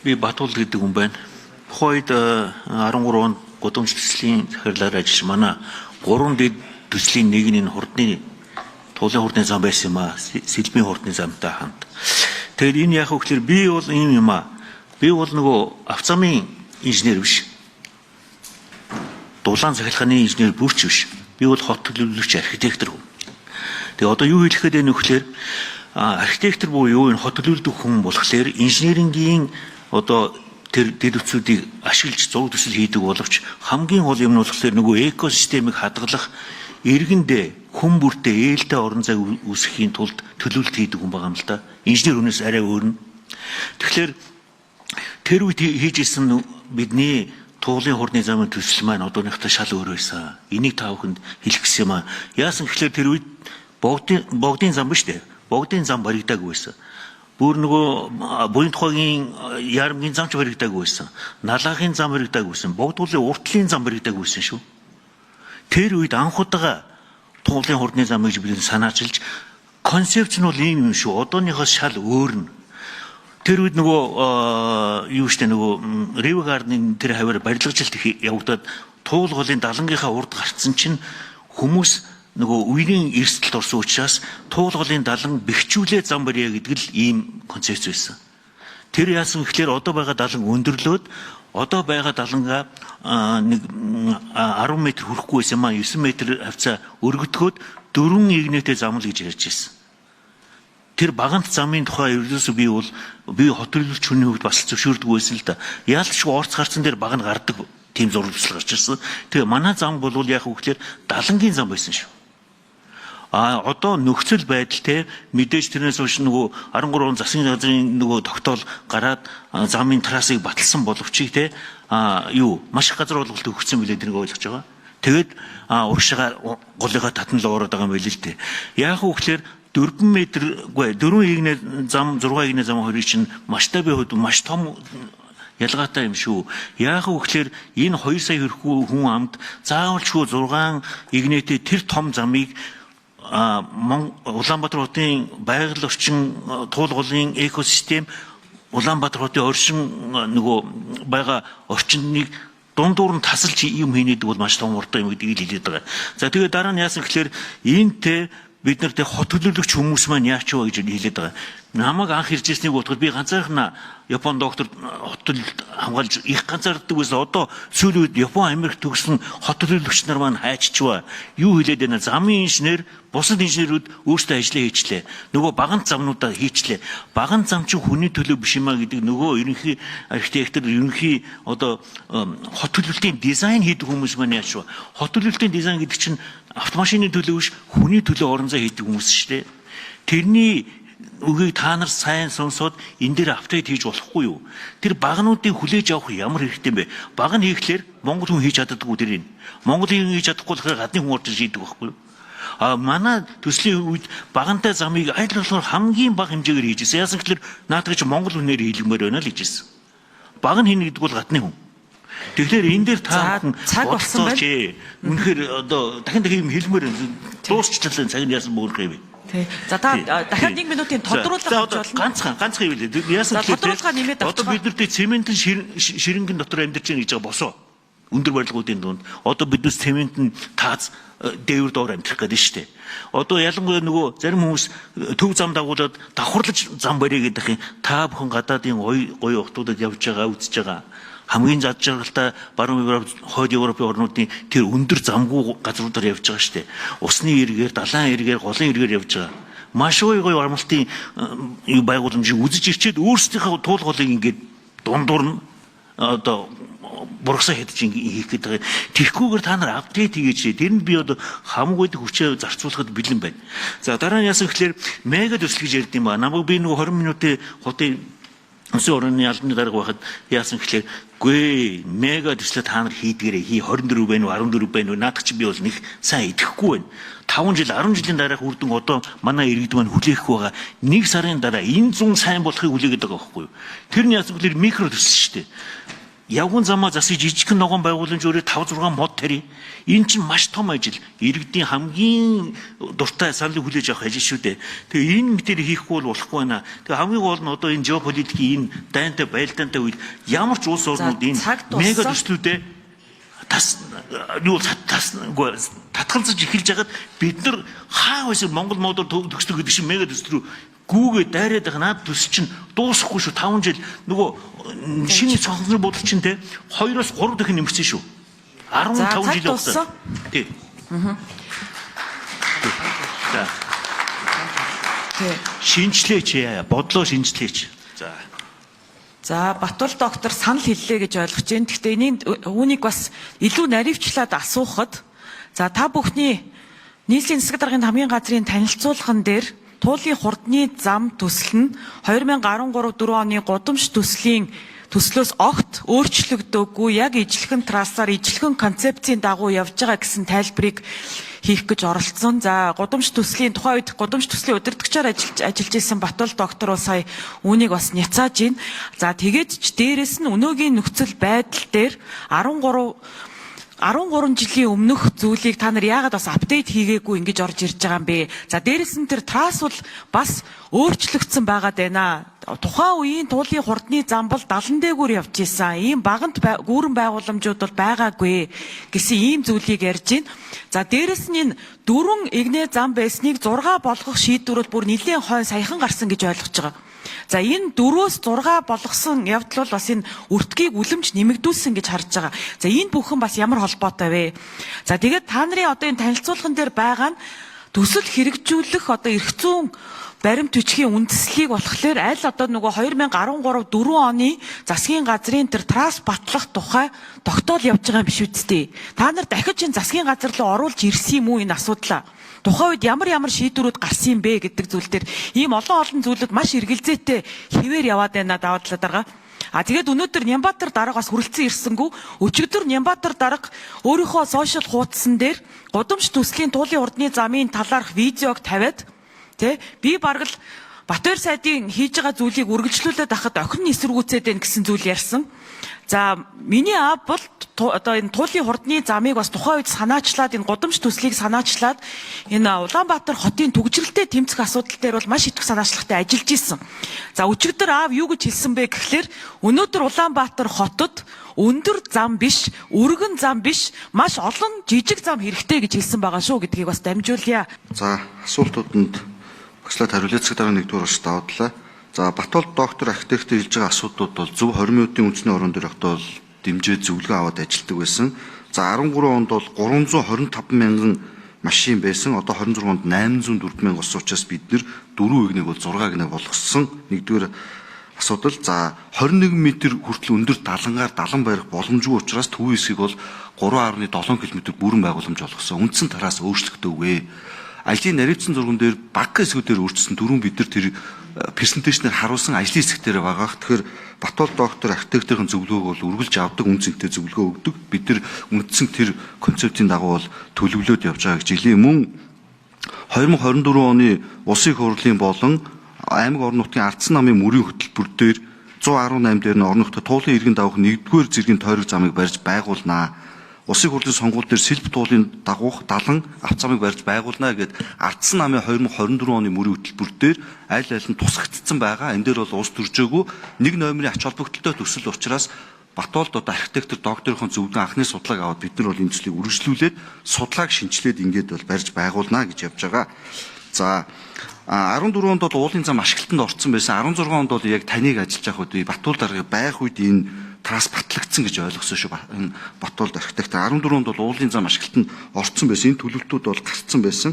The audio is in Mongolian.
Би Батул гэдэг хүн байна. Тухайд 13 онд гудамж төслийн захирлаар ажиллаж манай 3 дэд төслийн нэг нь хурдны туулын хурдны зам байсан юм аа. Сэлбийн хурдны замтай хамт. Тэгэхээр энэ яг хөөхлөр би бол ийм юм аа. Би бол нөгөө авцамын инженер биш. Дулаан захиалгын инженер бүрч биш. Би бол хот төлөвлөгч архитектор хүн. Тэгээ одоо юу хэлэх гээд байна вэ гэхээр архитектор буюу юу энэ хот төлөвлөдөг хүн болохоор инженерингийн одоо тэр дэдвцүүдийг ашиглаж зураг төсөл хийдэг боловч хамгийн гол юм нь болохоор нөгөө экосистемийг хадгалах иргэндээ хүн бүртээ ээлтэй орон зай үүсгэхийн тулд төлөвлөлт хийдэг хүн байгаа юм л да. Инженер хүнээс арай өөр нь. Тэгэхээр тэр үед хийж исэн бидний туулын хурдны замын төсөл маань одооныхтой шал өөр байсан. Энийг та бүхэнд хэлэх гэсэн юм аа. Яасан гэхээр тэр үед богдын зам биш үү? Богдын зам баригдаагүй байсан. Бүр нөгөө буян тухайгийн ярамгийн зам ч баригдаагүй байсан. Налаагийн зам баригдаагүй байсан. Богдуулын уртлын зам баригдаагүй байсан шүү. Тэр үед анхудаага туулын хурдны зам гэж бид санаачилж концепц нь бол ийм юм шүү. Одооныхоос шал өөр нь. Тэр үед нөгөө юу штэ нөгөө Ривгардны тэр хавар барилгажилт явагдаад туул голын далангийнхаа урд гарцсан чинь хүмүүс нөгөө үерийн эрсдэлд орсон учраас туул голын далан бэхжүүлээ зам барья гэдэг л ийм концепц байсан. Тэр яасан гэхээр одоо байгаа далан өндөрлөөд одоо байгаа далангаа нэг 10 м хүрэхгүй байсан маа 9 м хавцаа өргөдгөөд 4 игнэтэй зам л гэж ярьж байсан. Тэр багант замын тухай ердөөсөө би хот төлөвлөгч хүний хувьд бас зөвшөөрдөг байсан л да. Яалтчгүй орц гарцсан дээр баг нь гардаг тийм зураг төсөл гарч ирсэн. Тэгээ манай зам бол яг үгээр далангийн зам байсан шүү. Одоо нөхцөл байдал те мэдээж тэрнээс хойш нөгөө 13 он засгийн газрын нөгөө тогтоол гараад замын трассыг баталсан боловч те маш их газар олголт өгсөн билээ тэрнийг ойлгож байгаа. Тэгээд урагшаа голыгаа татан л ороод байгаа юм байл л те. Яг үгээр 4 м-гүй 4 игнэ зам 6 игнэ зам хоёрын чинь масштабын хувьд маш том ялгаатай юм шүү. Яг үгээр энэ 2 сая хүрэхгүй хүн амд заавалчгүй 6 игнэтэй тэр том замыг Улаанбаатар хотын байгаль орчин туул голын экосистем Улаанбаатар хотын оршин нөгөө байгаа орчныг дундуур нь тасалж юм хийнэдэг бол маш том уртай юм гэдгийг хэлээд байгаа. За тэгээд дараа нь яасан гэхээр энэтэй бид нарт хот төлөвлөгч хүмүүс маань яач вэ гэж хэлээд байгаа. Намайг анх ирж ирснийг бодоход би ганцаархнаа Япон доктор хот төлөвлөлт хамгаалж их ганцаарддаг байсан. Одоо сүүлийн үед Япон Америк төгсөн хот төлөвлөгч нар маань хайччихва. Юу хэлээд байна? Замын инженер бусад инженерүүд өөрсдөө ажиллаа хийчлээ. Нөгөө багант замнуудаа хийчлээ. Багант зам чинь хүний төлөө биш юмаа гэдэг нөгөө ерөнхий архитектор, ерөнхий одоо хот төлөвлөлтийн дизайн хийдэг хүмүүс маань яаш вэ? Хот төлөвлөлтийн дизайн гэдэг чинь автомашины төлөө биш, хүний төлөө орон зай хийдэг хүмүүс шүү дээ. Тэрний үгийг та нар сайн сонсоод энэ дээр апдейт хийж болохгүй юу? Тэр багнуудыг хүлээж авах ямар хэрэгтэй юм бэ? Баг нь хийхлээр Монгол хүн хийж чаддаггүй тэрийг. Монгол хүн хийж чадахгүй болохоор гадны хүн орж шийдэг байхгүй юу? Манай төслийн үед багантай замыг аль болохоор хамгийн бага хэмжээгээр хийжсэн. Яасан гэхээр наадах чи Монгол хүнээр хийлгмээр байна л хийжсэн. Баг нь хийнэ гэдэг бол гадны хүн. Тэгэхээр энэ дээр та цаг болсон байна. Үнэхээр одоо дахин юм хэлмээр дуусчлаа цаг нь яасан бөөрөх юм бэ? За та дахиад 1 минутын тодруулах гэж болно. Ганцхан юм лээ. Яасан гэхээр одоо бид нарт цементэн ширэнгийн дотор амьдарч байгаа гэж байгаа босоо. Өндөр барилгуудын дунд одоо биднес цементэн тааз дээвэр доор амьдрах гэдэг нь шүү дээ. Одоо ялангуяа нөгөө зарим хүмүүс төв зам дагуулад давхарлаж зам барья гэдэг юм. Та бүхэн гадаадын гоё хотуудад явж байгаа, үзэж байгаа. Хамгийн зад жаргалтай баруун Европ, хойд Европын орнуудын тэр өндөр замгүй газруудаар явж байгаа шүү дээ. Усны эргээр, далайн эргээр, голын эргээр явж байгаа. Маш гоё амралтын байгууламжийг үзэж ирчээд өөрсдийнхөө туул голыг ингээд дундуур нь одоо бургасаа хэдэж хийх гэдэг. Тэгхгүйгээр та нар апдейт хийгээч. Тэр нь би одоо хамгийн гол хүчээ зарцуулахад бэлэн байна. За дараа нь яасан гэхээр мега төсөл гэж ярьд юм ба. Намайг би нөгөө 20 минутын хотын Өсөө орны албаны дарга байхад яасан гэхээр гүй мега төслөө та нар хийдгээрээ хий 24 байна уу 14 байна уу наадах чи би бол нэг сайн идэхгүй байна. 5 жил 10 жилийн дараах үр дүн одоо манай иргэд маань хүлээхгүй байгаа. 1 сарын дараа энэ зүүн сайн болохыг хүлээгээд байгаа байхгүй юу? Тэр нь яасан гэхээр микро төсөл шүү дээ. явган замаа засаж жижигхэн ногоон байгууламж өөрөө 5-6 мод тарья. Энэ чинь маш том ажил. Иргэдийн хамгийн дуртай саналыг хүлээж авах ажил шүү дээ. Тэгээ энэ мэтэр хийхгүй бол болохгүй байна. Тэгээ хамгийн гол нь одоо энэ геополитикийн энэ дайнтай байлдаантай үед ямар ч улс орнууд энэ мега төслүүдэд татгалзаж эхэлж хагаад бид нар хаа байсан Монгол модоор төгсдөг гэдэг шиг мега төсөл рүү гүүгээ дайраад байгаа наад төс чинь дуусахгүй шүү. 5 жил нөгөө шинэ цонхны бодол чинь те 2-3 дахин нэмэгдсэн шүү. 15 жил болсон. Тий. Шинжлээч, бодлоо шинжлээч. За Батбол доктор санал хэллээ гэж ойлгож байна. Гэхдээ энийг үүнийг бас илүү наривчлаад асуухад за та бүхний нийслэлийн засаг даргын хамгийн газрын танилцуулган дээр туулын хурдны зам төсөл нь 2013-4 оны гудамж төслөөс огт өөрчлөгдөөгүй яг ижлэхэн трассаар ижлэхэн концепцийн дагуу явж байгаа гэсэн тайлбарыг хийх гэж оролцсон. За гудамж төслийн тухайн үед гудамж төслийн удирдагчаар ажиллаж исэн Батбол доктор бол сая үүнийг бас няцааж байна. За тэгээд ч дээрэс нь өнөөгийн нөхцөл байдал дээр 13 жилийн өмнөх зүйлийг та нар яагаад бас апдейт хийгээгүй ингэж орж ирж байгаа юм бэ? За дээрэс нь тэр трасс бол бас өөрчлөгдсөн байгаад байна. Тухайн үеийн туулын хурдны зам бол 70 дээгүүр явж исэн. Ийм багант гүүрэн байгууламжууд бол байгаагүй гэсэн ийм зүйлийг ярьж байна. За дээрэс нь энэ 4 игнэ зам байсныг 6 болгох шийдвэр бол бүр нэлийн хойно саяхан гарсан гэж ойлгож байгаа. За энэ 4-өөс 6 болгосон явдал бол бас энэ өртгийг үлэмж нэмэгдүүлсэн гэж харж байгаа. За энэ бүхэн бас ямар холбоотой вэ? За тэгээд та нарын одоо энэ танилцуулган дээр байгаа нь төсөл хэрэгжүүлэх одоо эрх зүйн баримт бичгийн үндэслэлийг болохоор аль одоо нөгөө 2013-4 оны засгийн газрын тэр трасс батлах тухай тогтоол явж байгаа юм биш үсттэй. Та нар дахиж энэ засгийн газар руу оруулж ирсэн юм уу энэ асуудлаа? Тухайн үед ямар шийдвэрүүд гарсан юм бэ гэдэг зүйл дээр ийм олон зүйлүүд маш эргэлзээтэй хэвээр яваад байна даваа талаа дарга. Тэгээд өнөөдөр Нямбатар дарга бас хүрэлцэн ирсэнгүү өчигдөр Нямбатар дарга өөрийнхөө сошиал хуудсан дээр гудамж төслийн туулын хурдны замын талаарх видеог тавиад би бараг л Батбаяр сайдын хийж байгаа зүйлийг үргэлжлүүлээд ахад охин эсэргүүцээд байна гэсэн зүйл ярьсан. За миний аав бол одоо энэ туулын хурдны замыг бас тухайн үед санаачлаад энэ гудамж төслийг санаачлаад энэ Улаанбаатар хотын түгжрэлтэй тэмцэх асуудал дээр бол маш их санаачлагтай ажиллаж исэн. За өчигдөр аав юу гэж хэлсэн бэ гэхлээр өнөөдөр Улаанбаатар хотод өндөр зам биш, өргөн зам биш, маш олон жижиг зам хэрэгтэй гэж хэлсэн байгаа шүү гэдгийг бас дамжуулъя. За асуултууданд багшлаад хариулъя. Засаг дарганы 1-р урагш даваадлаа. За Батбол доктор архитектор хэлж байгаа асуудлууд бол зөв 20 минутын үндэсний орон дээр хотод дэмжээ зөвлөгөө аваад ажилладаг байсан. За 13 онд бол 325 мянган машин байсан. Одоо 26 онд 804 мянга болсон учраас бид нэр 4 игнийг бол 6 игнэг болгосон. Нэгдүгээр асуудал. За 21 м хүртэл өндөр далангаар далан барих боломжгүй учраас төв хэсгийг бол 3.7 км бүрэн байгууламж болгосон. Үндсэн тараас өөрчлөгдөөгүй. Ажлын наривцсан зурган дээр баг хэсгүүдээр өөрчилсөн түрүүн бид нар тэр презентацнээр харуулсан ажлын хэсэг дээр байгаа. Тэгэхээр Батбол доктор архитекторын зөвлөгөөг бол үргэлж авдаг, үнцэнтэй зөвлөгөө өгдөг. Бид нар үндсэн тэр концептийн дагуу бол төлөвлөлөөд явж байгаа гэж хэлээ. Мөн 2024 оны улсын их хурлын болон аймаг орон нутгийн ардсан намын мөрийн хөтөлбөр дээр 118 дээр нь орон нутгийн туулын иргэн давах 1-р зэргийн тойрог замыг барьж байгуулнаа. Улсын хурлын сонгуул дээр сэлб туулын дагуух 70 авцамыг барьж байгуулнаа гэд ардсан намын 2024 оны мөрийн хөтөлбөр дээр аль аль нь тусгагдсан байгаа. Энэ дээр бол улс төржөөгүй нэг номерын ач холбогдолтой төсөл учраас Батбол архитектор докторийн зөвлөгөө анхны судалгааг аваад бид нар бол энэ төслийг үргэлжлүүлээд судалгааг шинжилээд ингээд бол барьж байгуулнаа гэж явж байгаа. За 14 онд бол уулын зам ашиглалтанд орсон байсан. 16 онд бол яг таныг ажиллаж явах үед Батбол дарга байх үед энэ трасс батлагдсан гэж ойлгосон шүү. Энэ Батбол архитектор 14 онд бол уулын зам ашиглалтанд орсон байсан. Энэ төлөвлөлтүүд бол гарцсан байсан.